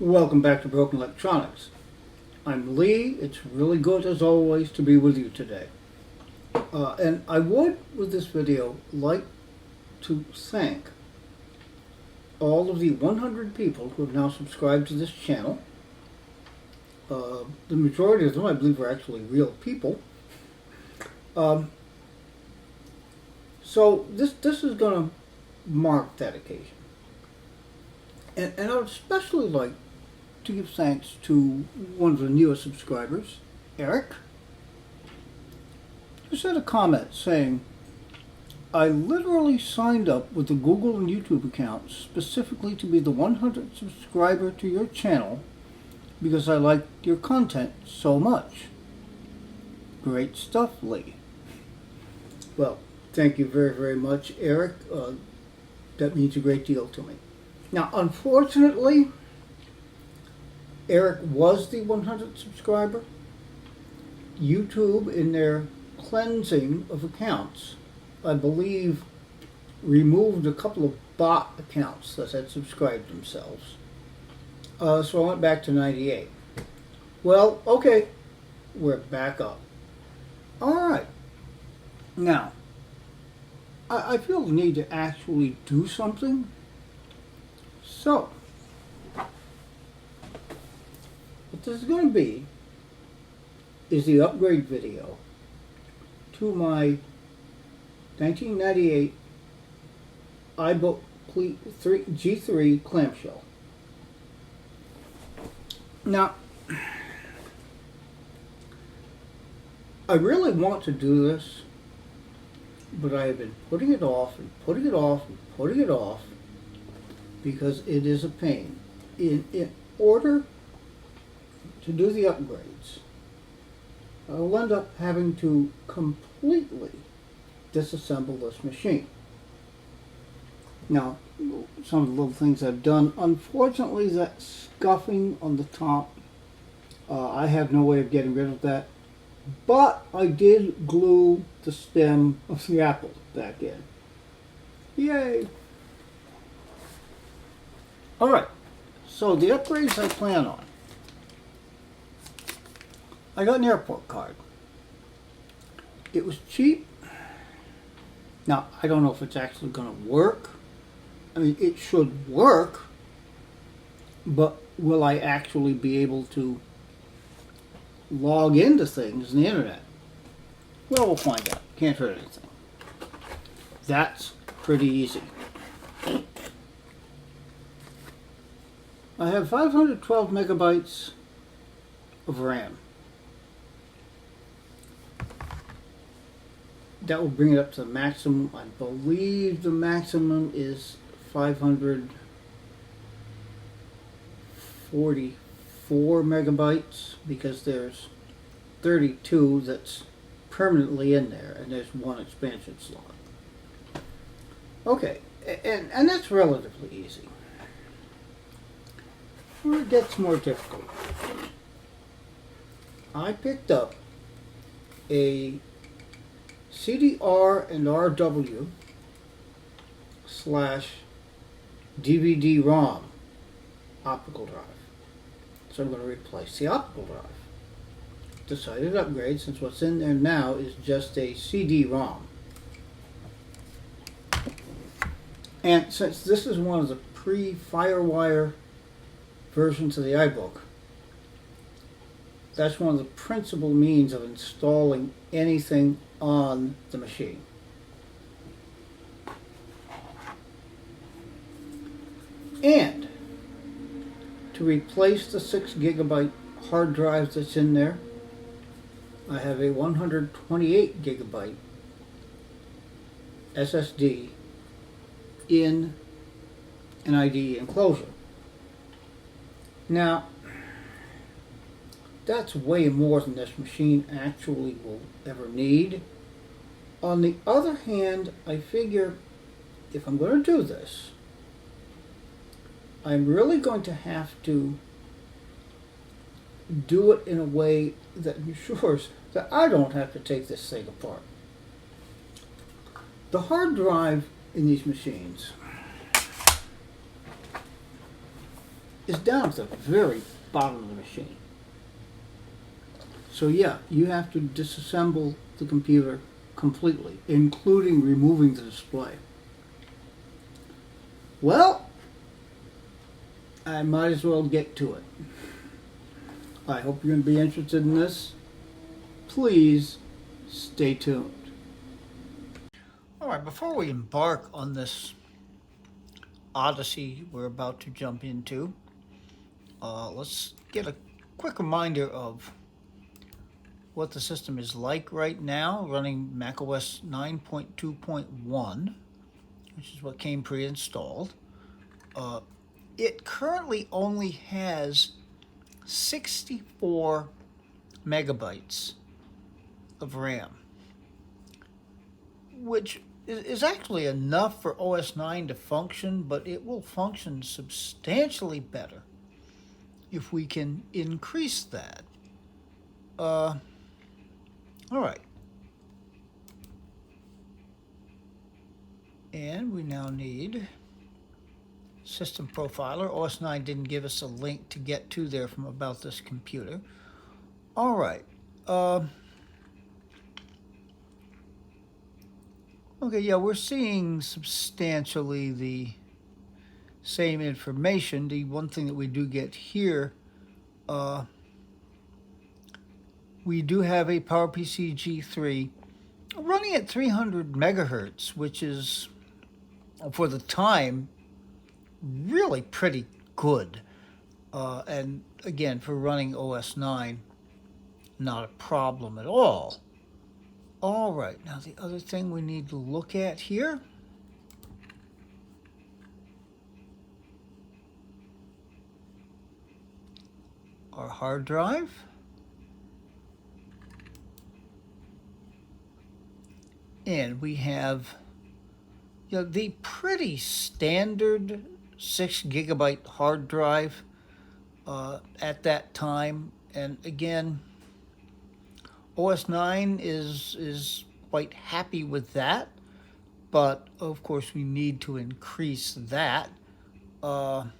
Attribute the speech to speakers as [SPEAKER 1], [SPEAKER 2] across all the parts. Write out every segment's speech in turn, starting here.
[SPEAKER 1] Welcome back to Broken Electronics. I'm Lee. It's really good, as always, to be with you today. And I would, with this video, like to thank all of the 100 people who have now subscribed to this channel. The majority of them, I believe, are actually real people. So this is going to mark that occasion. And I would especially like to give thanks to one of the newest subscribers, Eric, who sent a comment saying, I literally signed up with the Google and YouTube accounts specifically to be the 100th subscriber to your channel because I liked your content so much. Great stuff, Lee. Well, thank you very, very much, Eric. That means a great deal to me. Now, unfortunately, Eric was the 100th subscriber. YouTube, in their cleansing of accounts, I believe, removed a couple of bot accounts that had subscribed themselves. So I went back to 98. Well, okay, we're back up. All right. Now, I feel the need to actually do something. So, what this is going to be is the upgrade video to my 1998 iBook G3 clamshell. Now, I really want to do this, but I have been putting it off and putting it off and putting it off because it is a pain. In order to do the upgrades, I'll end up having to completely disassemble this machine. Now, some of the little things I've done, unfortunately that scuffing on the top, I have no way of getting rid of that, but I did glue the stem of the apple back in. Yay! Alright, so the upgrades I plan on. I got an airport card. It was cheap. Now, I don't know if it's actually going to work. I mean, it should work, but will I actually be able to log into things on the internet? Well, we'll find out. Can't hurt anything. That's pretty easy. I have 512 megabytes of RAM. That will bring it up to the maximum. I believe the maximum is 544 megabytes because there's 32 that's permanently in there and there's one expansion slot. Okay, and that's relatively easy. Where it gets more difficult, I picked up a CDR and RW / DVD-ROM optical drive. So I'm going to replace the optical drive. Decided to upgrade since what's in there now is just a CD-ROM. And since this is one of the pre-FireWire versions of the iBook, that's one of the principal means of installing anything on the machine. And to replace the 6 gigabyte hard drive that's in there, I have a 128 gigabyte SSD in an IDE enclosure. Now, that's way more than this machine actually will ever need. On the other hand, I figure if I'm going to do this, I'm really going to have to do it in a way that ensures that I don't have to take this thing apart. The hard drive in these machines is down at the very bottom of the machine. So yeah, you have to disassemble the computer completely, including removing the display. Well, I might as well get to it. I hope you're going to be interested in this. Please stay tuned. All right, before we embark on this odyssey we're about to jump into, let's get a quick reminder of what the system is like right now, running macOS 9.2.1, which is what came pre-installed. It currently only has 64 megabytes of RAM, which is actually enough for OS 9 to function, but it will function substantially better if we can increase that. All right. And we now need System Profiler. OS 9 didn't give us a link to get to there from About This Computer. All right. Okay, yeah, we're seeing substantially the same information. The one thing that we do get here, we do have a PowerPC G3 running at 300 megahertz, which is, for the time, really pretty good. And again, for running OS 9, not a problem at all. All right, now the other thing we need to look at here, our hard drive. And we have, you know, the pretty standard 6 gigabyte hard drive at that time. And again, OS 9 is quite happy with that, but of course we need to increase that. And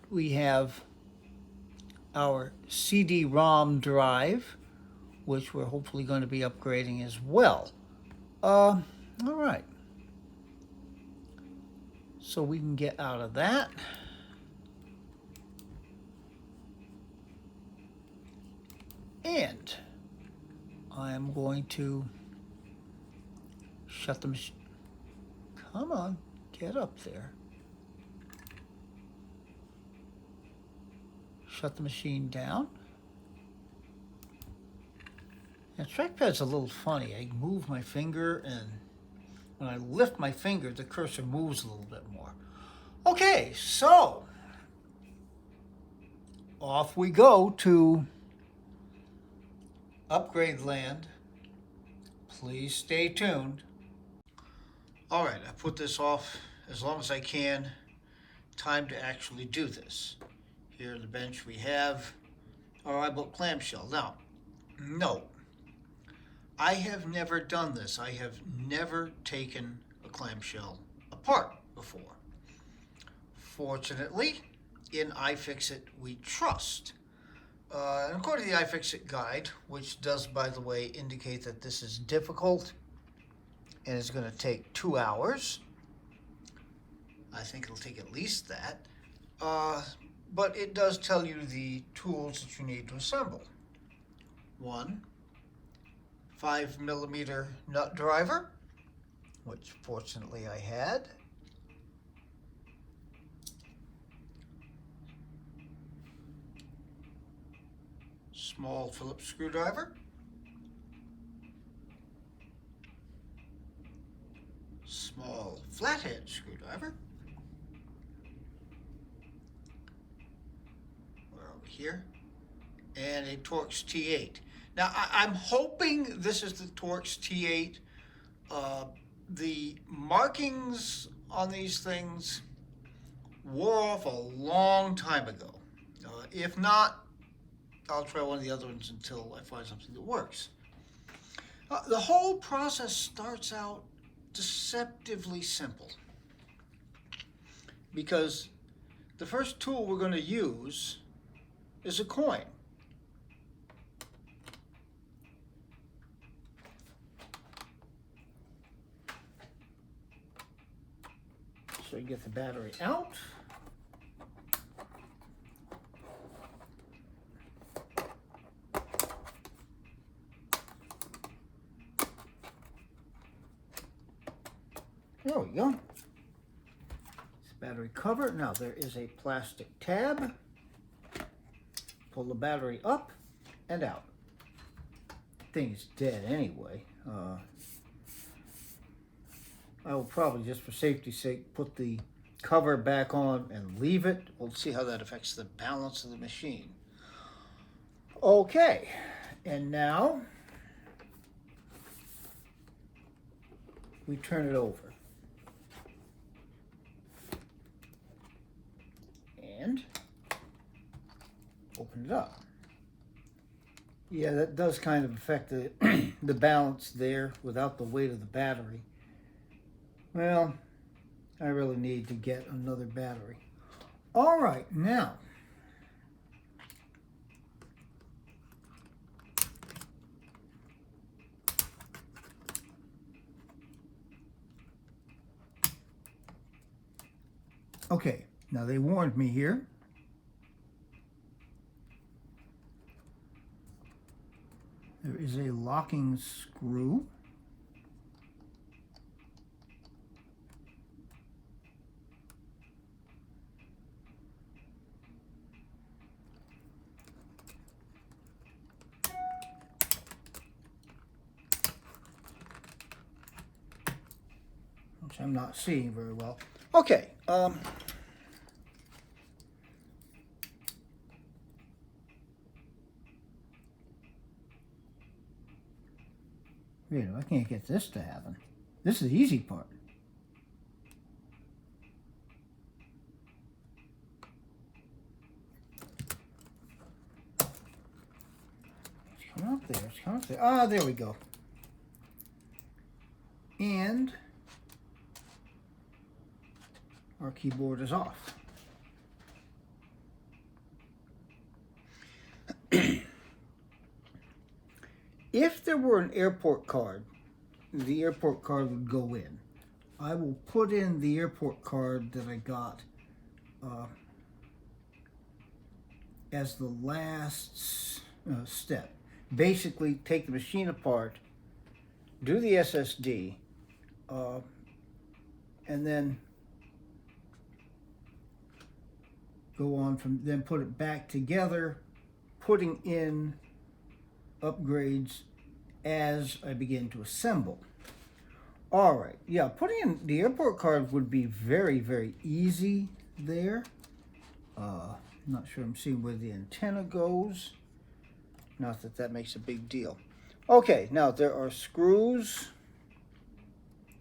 [SPEAKER 1] we have our CD-ROM drive, which we're hopefully going to be upgrading as well. All right. So we can get out of that. And I am going to shut the machine. Come on, get up there. Shut the machine down. The trackpad's a little funny. I move my finger, and when I lift my finger, the cursor moves a little bit more. Okay, so off we go to Upgrade Land. Please stay tuned. All right, I put this off as long as I can. Time to actually do this. Here on the bench we have our iBook Clamshell. Now, no, I have never done this. I have never taken a clamshell apart before. Fortunately, in iFixit we trust. And according to the iFixit guide, which does, by the way, indicate that this is difficult and is going to take 2 hours. I think it'll take at least that. But it does tell you the tools that you need to assemble. 1, 5mm nut driver, which fortunately I had. Small Phillips screwdriver. Small flathead screwdriver. Where are we here? And a Torx T8. Now, I'm hoping this is the Torx T8. The markings on these things wore off a long time ago. If not, I'll try one of the other ones until I find something that works. The whole process starts out deceptively simple, because the first tool we're going to use is a coin. So you get the battery out. There we go. It's battery cover. Now there is a plastic tab. Pull the battery up and out. Thing's dead anyway. I will probably, just for safety's sake, put the cover back on and leave it. We'll see how that affects the balance of the machine. Okay, and now we turn it over. And open it up. Yeah, that does kind of affect the, the balance there without the weight of the battery. Well, I really need to get another battery. All right, now. Okay, now they warned me here. There is a locking screw. Which I'm not seeing very well. Okay. Wait, I can't get this to happen. This is the easy part. It's coming up there. It's coming up there. Ah, there we go. And our keyboard is off. If there were an airport card, the airport card would go in. I will put in the airport card that I got as the last step. Basically, take the machine apart, do the SSD, and then go on from then put it back together, putting in upgrades as I begin to assemble. All right, yeah, putting in the airport card would be very, very easy there. Not sure I'm seeing where the antenna goes. Not that that makes a big deal. Okay, now there are screws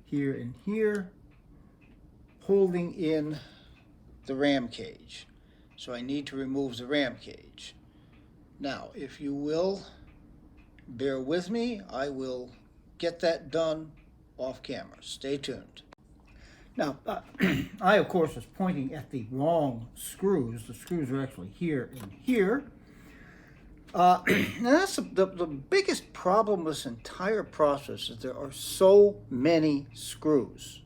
[SPEAKER 1] here and here holding in the ram cage. So I need to remove the ram cage. Now, if you will bear with me, I will get that done off camera. Stay tuned. Now, I, of course, was pointing at the wrong screws. The screws are actually here and here. Now that's the biggest problem with this entire process is there are so many screws.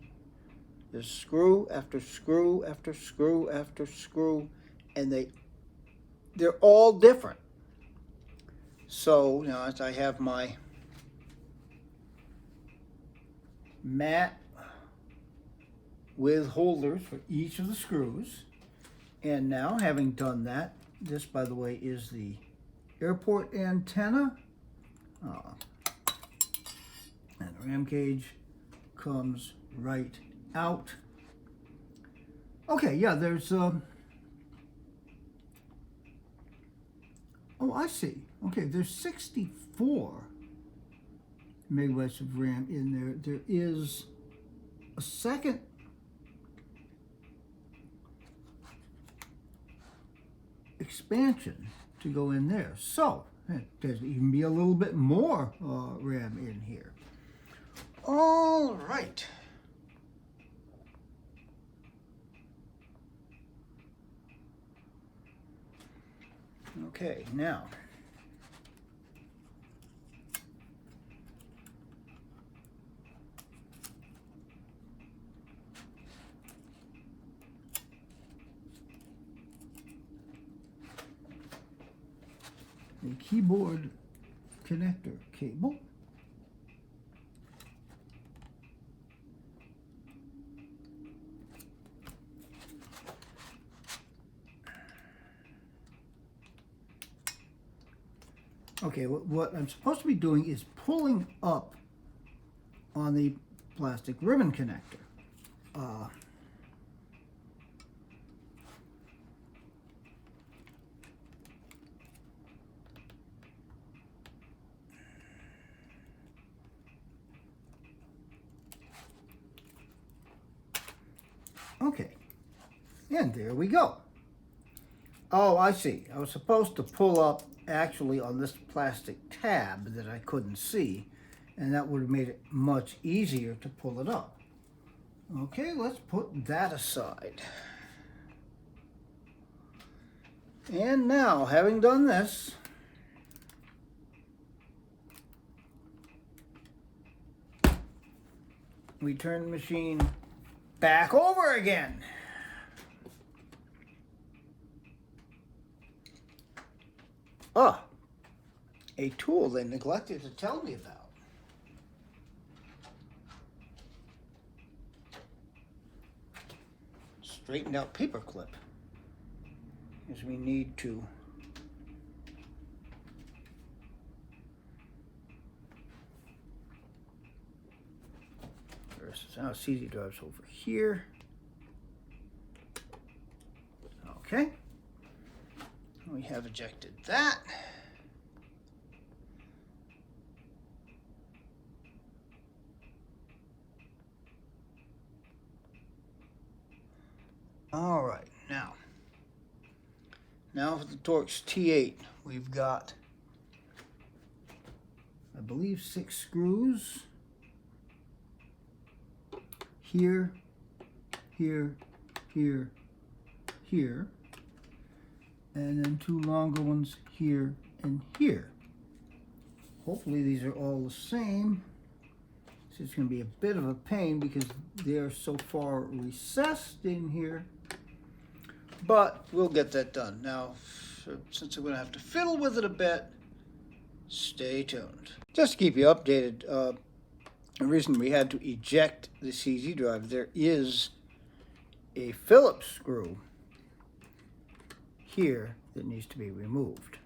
[SPEAKER 1] There's screw after screw after screw after screw, and they're all different. So, you know, as I have my mat with holders for each of the screws, and now having done that, this, by the way, is the airport antenna, and the ram cage comes right out. Okay, yeah, there's oh, I see. Okay, there's 64 megabytes of RAM in there. There is a second expansion to go in there. So there's even be a little bit more RAM in here. All right. Okay, now the keyboard connector cable. Okay, what I'm supposed to be doing is pulling up on the plastic ribbon connector. Okay, and there we go. Oh, I see. I was supposed to pull up actually on this plastic tab that I couldn't see, and that would have made it much easier to pull it up. Okay, let's put that aside. And now, having done this, we turn the machine back over again. Ah, a tool they neglected to tell me about. Straightened out paper clip. Because we need to now CD drive's over here. Okay. We have ejected that. All right, now for the Torx T8, we've got, I believe, 6 screws. Here, here, here, here, and then 2 longer ones here and here. Hopefully these are all the same. So it's going to be a bit of a pain because they're so far recessed in here, but we'll get that done. Now, since I'm going to have to fiddle with it a bit, stay tuned. Just to keep you updated, the reason we had to eject the CD drive, there is a Phillips screw here that needs to be removed.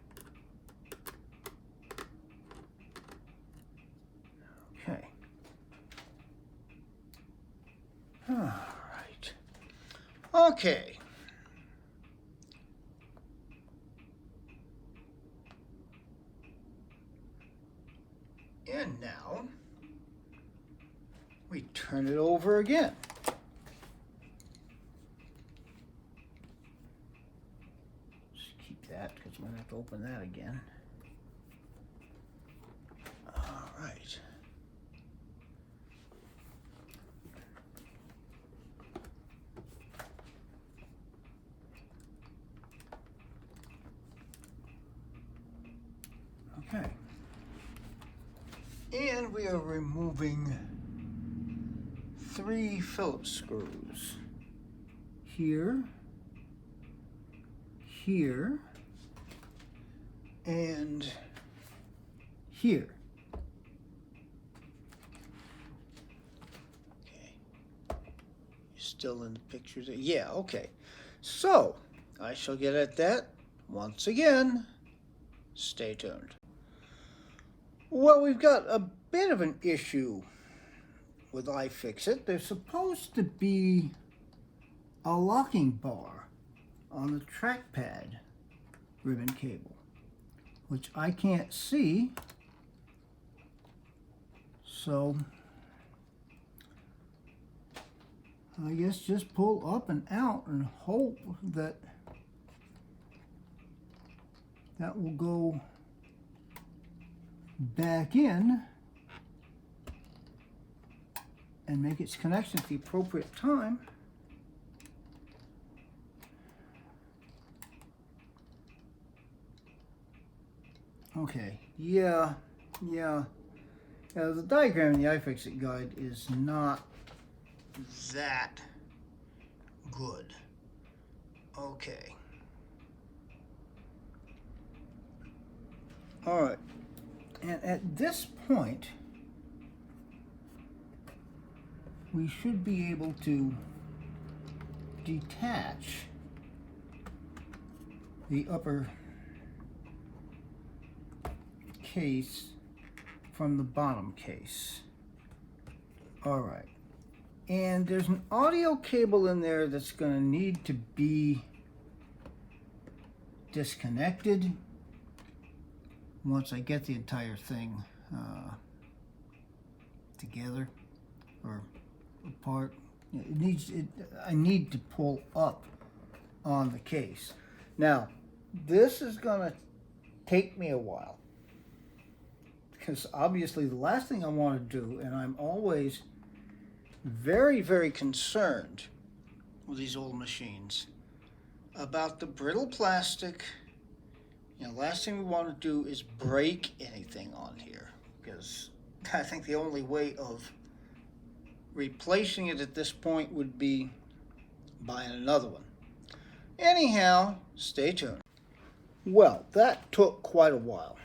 [SPEAKER 1] Okay. All right. Okay. And now we turn it over again. Just keep that because I'm going to have to open that again. All right. Okay. And we are removing 3 Phillips screws. Here, here, and here. Okay. You still in the pictures? Yeah, okay. So, I shall get at that once again. Stay tuned. Well, we've got a bit of an issue with iFixit. There's supposed to be a locking bar on the trackpad ribbon cable, which I can't see. So I guess just pull up and out and hope that that will go back in and make its connection at the appropriate time. Okay, yeah. The diagram in the iFixit guide is not that good. Okay. All right. And at this point, we should be able to detach the upper case from the bottom case. All right. And there's an audio cable in there that's going to need to be disconnected once I get the entire thing together or apart. I need to pull up on the case. Now, this is going to take me a while because obviously the last thing I want to do, and I'm always very, very concerned with these old machines about the brittle plastic. Last thing we want to do is break anything on here, because I think the only way of replacing it at this point would be buying another one. Anyhow, stay tuned. Well, that took quite a while.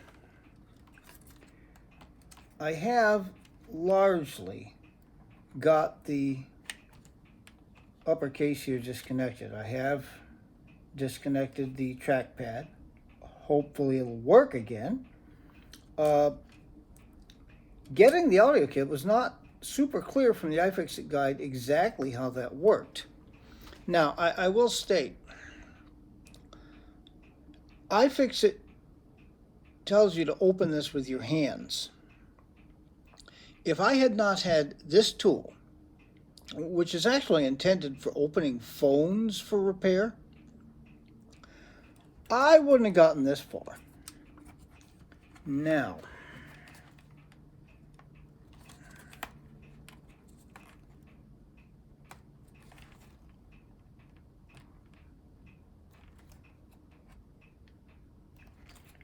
[SPEAKER 1] I have largely got the upper case here disconnected. I have disconnected the trackpad. Hopefully it'll work again. Getting the audio kit was not super clear from the iFixit guide exactly how that worked. Now, I will state, iFixit tells you to open this with your hands. If I had not had this tool, which is actually intended for opening phones for repair, I wouldn't have gotten this far. Now,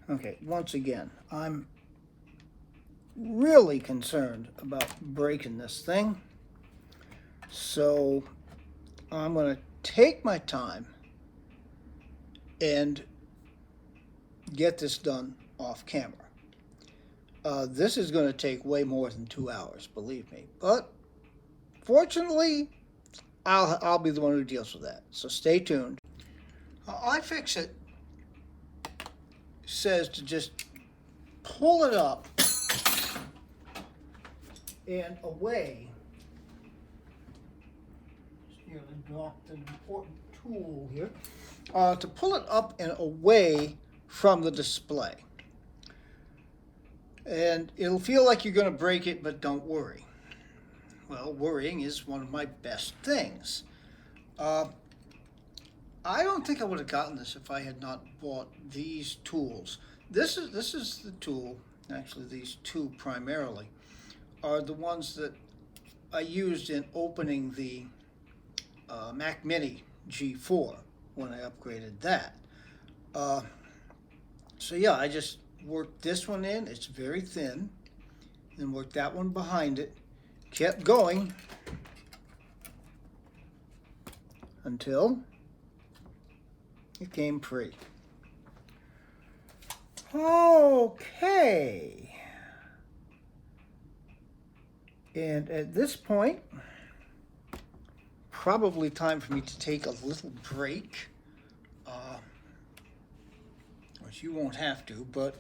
[SPEAKER 1] okay, once again, I'm really concerned about breaking this thing. So I'm going to take my time and get this done off camera. This is going to take way more than 2 hours, believe me. But fortunately, I'll be the one who deals with that. So stay tuned. iFixit says to just pull it up and away. Just nearly dropped an important tool here. To pull it up and away from the display. And it'll feel like you're going to break it, but don't worry. Well, worrying is one of my best things. I don't think I would have gotten this if I had not bought these tools. This is the tool, actually these two primarily, are the ones that I used in opening the Mac Mini G4 when I upgraded that. So yeah, I just worked this one in, it's very thin, then worked that one behind it, kept going until it came free. Okay. And at this point, probably time for me to take a little break. Which you won't have to, but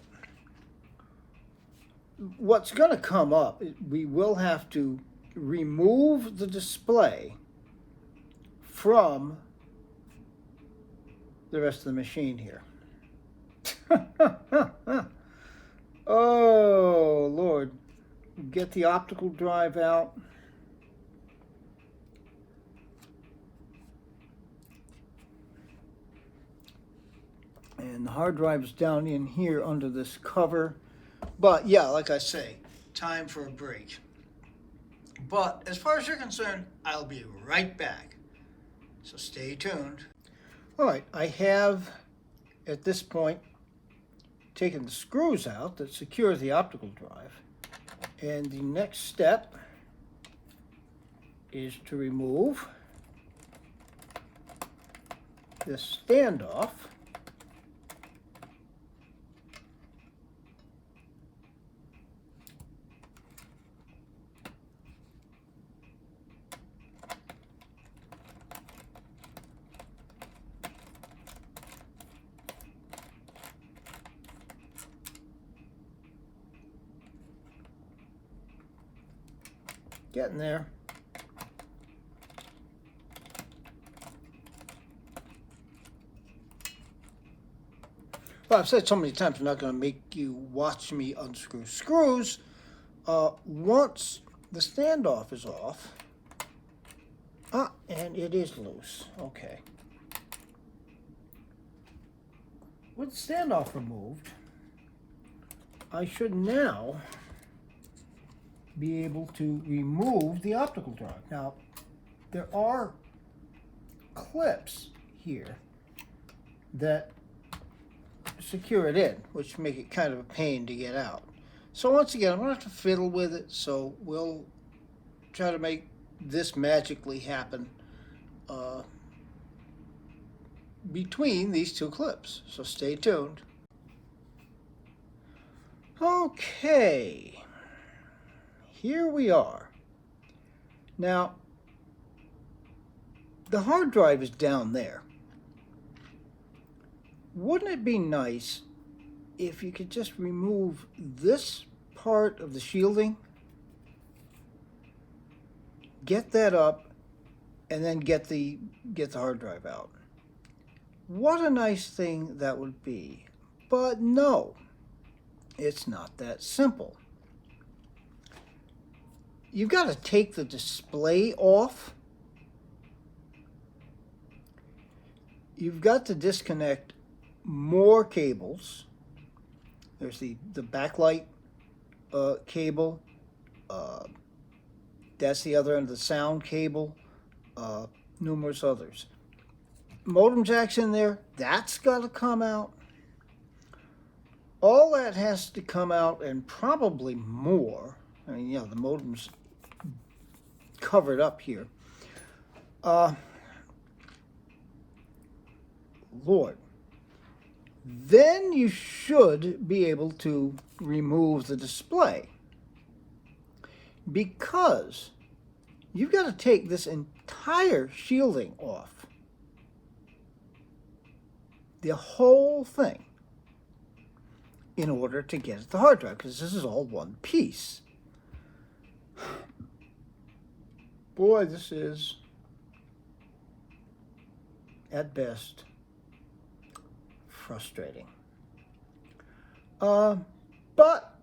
[SPEAKER 1] what's going to come up, we will have to remove the display from the rest of the machine here. Oh, Lord. Get the optical drive out. And the hard drive's down in here under this cover. But yeah, like I say, time for a break. But as far as you're concerned, I'll be right back. So stay tuned. All right, I have, at this point, taken the screws out that secure the optical drive. And the next step is to remove this standoff. Getting there. Well, I've said so many times I'm not going to make you watch me unscrew screws. Once the standoff is off, and it is loose. Okay. With the standoff removed, I should now be able to remove the optical drive. Now, there are clips here that secure it in, which make it kind of a pain to get out. So once again, I'm going to have to fiddle with it, so we'll try to make this magically happen between these two clips. So stay tuned. Okay. Here we are. Now, the hard drive is down there. Wouldn't it be nice if you could just remove this part of the shielding, get that up, and then get the hard drive out? What a nice thing that would be. But no, it's not that simple. You've got to take the display off. You've got to disconnect more cables. There's the backlight cable. That's the other end of the sound cable. Numerous others. Modem jack's in there. That's got to come out. All that has to come out, and probably more. I mean, the modem's covered up here. Lord. Then you should be able to remove the display, because you've got to take this entire shielding off. The whole thing, in order to get at the hard drive, because this is all one piece. Boy, this is, at best, frustrating. But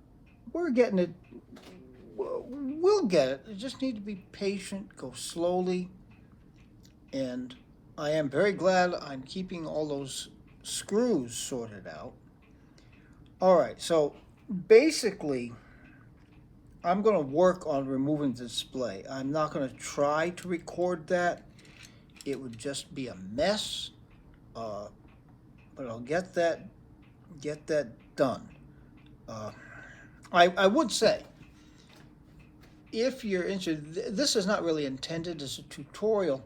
[SPEAKER 1] we're getting it. We'll get it. You just need to be patient, go slowly. And I am very glad I'm keeping all those screws sorted out. All right, so basically, I'm going to work on removing the display. I'm not going to try to record that. It would just be a mess. But I'll get that done. I would say, if you're interested, this is not really intended as a tutorial.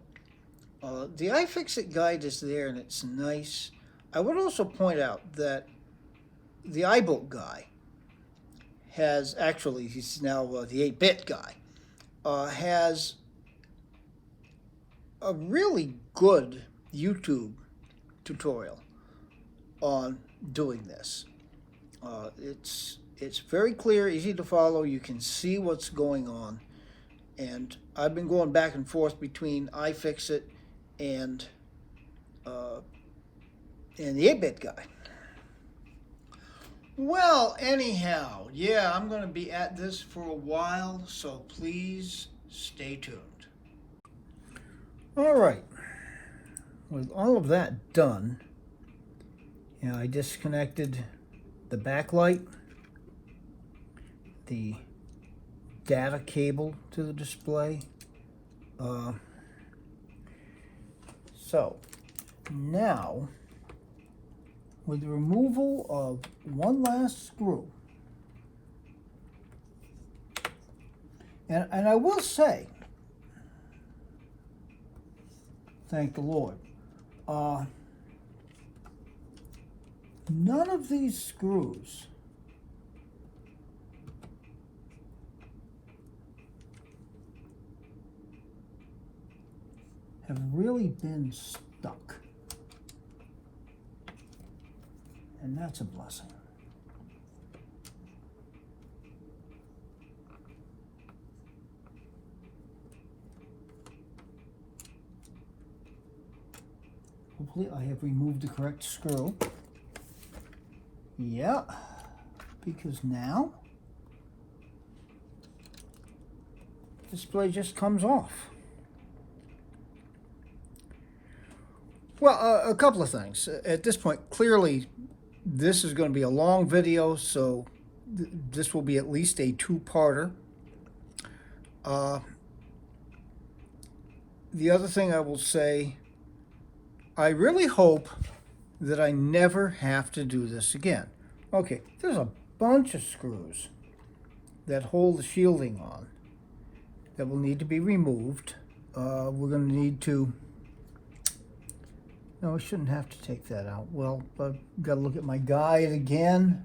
[SPEAKER 1] The iFixit guide is there, and it's nice. I would also point out that the iBook guy has, actually, he's now the 8-bit guy, has a really good YouTube tutorial on doing this. It's very clear, easy to follow. You can see what's going on, and I've been going back and forth between iFixit and the 8-bit guy. Well, anyhow, yeah, I'm going to be at this for a while, so please stay tuned. All right, with all of that done, I disconnected the backlight, the data cable to the display. So now with the removal of one last screw. And I will say, thank the Lord, none of these screws have really been stuck. And that's a blessing. Hopefully I have removed the correct screw. Yeah, because now the display just comes off. Well, a couple of things. At this point, clearly this is going to be a long video, so this will be at least a two-parter. The other thing I will say, I really hope that I never have to do this again. Okay, there's a bunch of screws that hold the shielding on that will need to be removed. We're going to need to... No, I shouldn't have to take that out. Well, I've got to look at my guide again.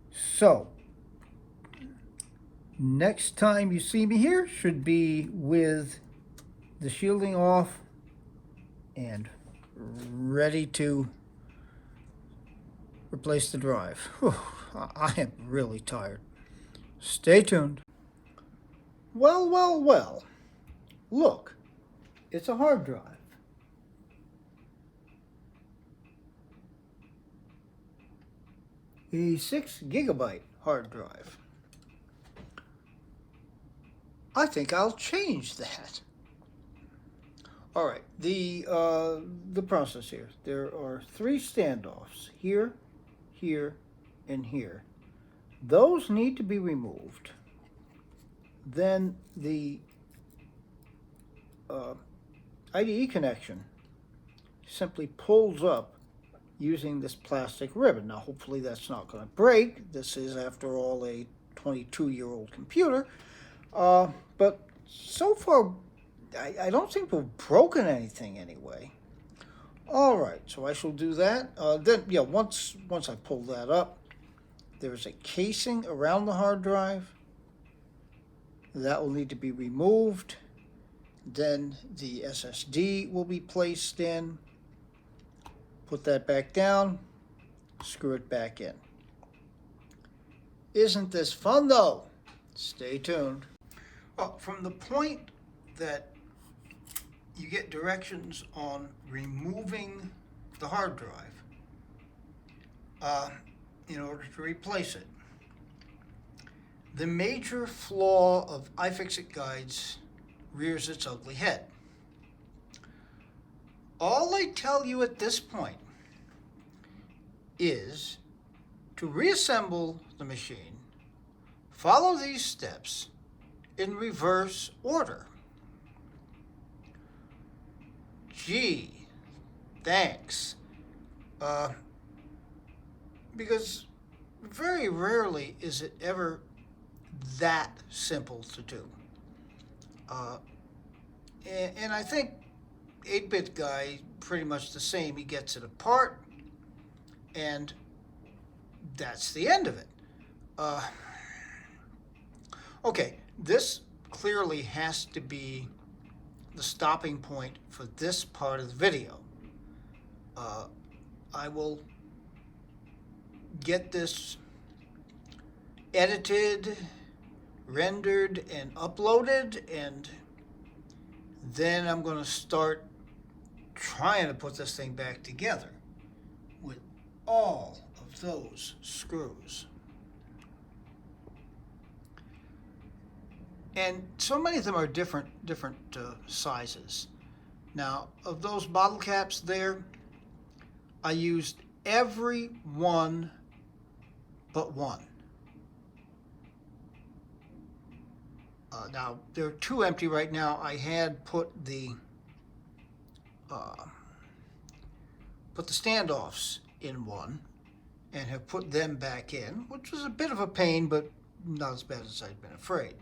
[SPEAKER 1] So, next time you see me here should be with the shielding off and ready to replace the drive. Whew, I am really tired. Stay tuned. Well, well, well. Look, it's a hard drive. A 6 gigabyte hard drive. I think I'll change that. All right, the process here. There are 3 standoffs, here, here, and here. Those need to be removed. Then the IDE connection simply pulls up using this plastic ribbon. Now, hopefully that's not going to break. This is, after all, a 22-year-old computer. But so far, I don't think we've broken anything anyway. All right, so I shall do that. Then, yeah, once I pull that up, there's a casing around the hard drive. That will need to be removed. Then the SSD will be placed in. Put that back down. Screw it back in. Isn't this fun, though? Stay tuned. From the point that you get directions on removing the hard drive in order to replace it, the major flaw of iFixit guides rears its ugly head. All they tell you at this point is to reassemble the machine, follow these steps in reverse order. Gee, thanks. Because very rarely is it ever that simple to do. And I think 8-bit guy, pretty much the same. He gets it apart, and that's the end of it. Okay, this clearly has to be the stopping point for this part of the video. I will get this edited, rendered, and uploaded, and then I'm going to start trying to put this thing back together with all of those screws. And so many of them are different sizes. Now, of those bottle caps there, I used every one but one. Now, they're two empty right now. I had put the standoffs in one and have put them back in, which was a bit of a pain, but not as bad as I'd been afraid.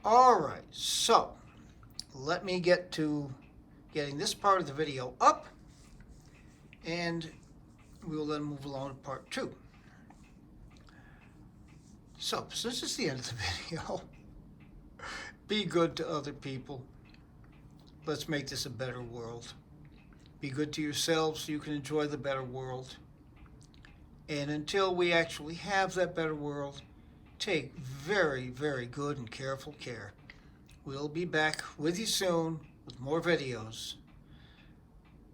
[SPEAKER 1] All right, so let me get to getting this part of the video up, and we will then move along to part 2. So, since it's the end of the video, be good to other people. Let's make this a better world. Be good to yourselves so you can enjoy the better world. And until we actually have that better world, take very, very good and careful care. We'll be back with you soon with more videos.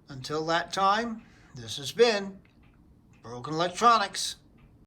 [SPEAKER 1] Until that time, this has been Broken Electronics.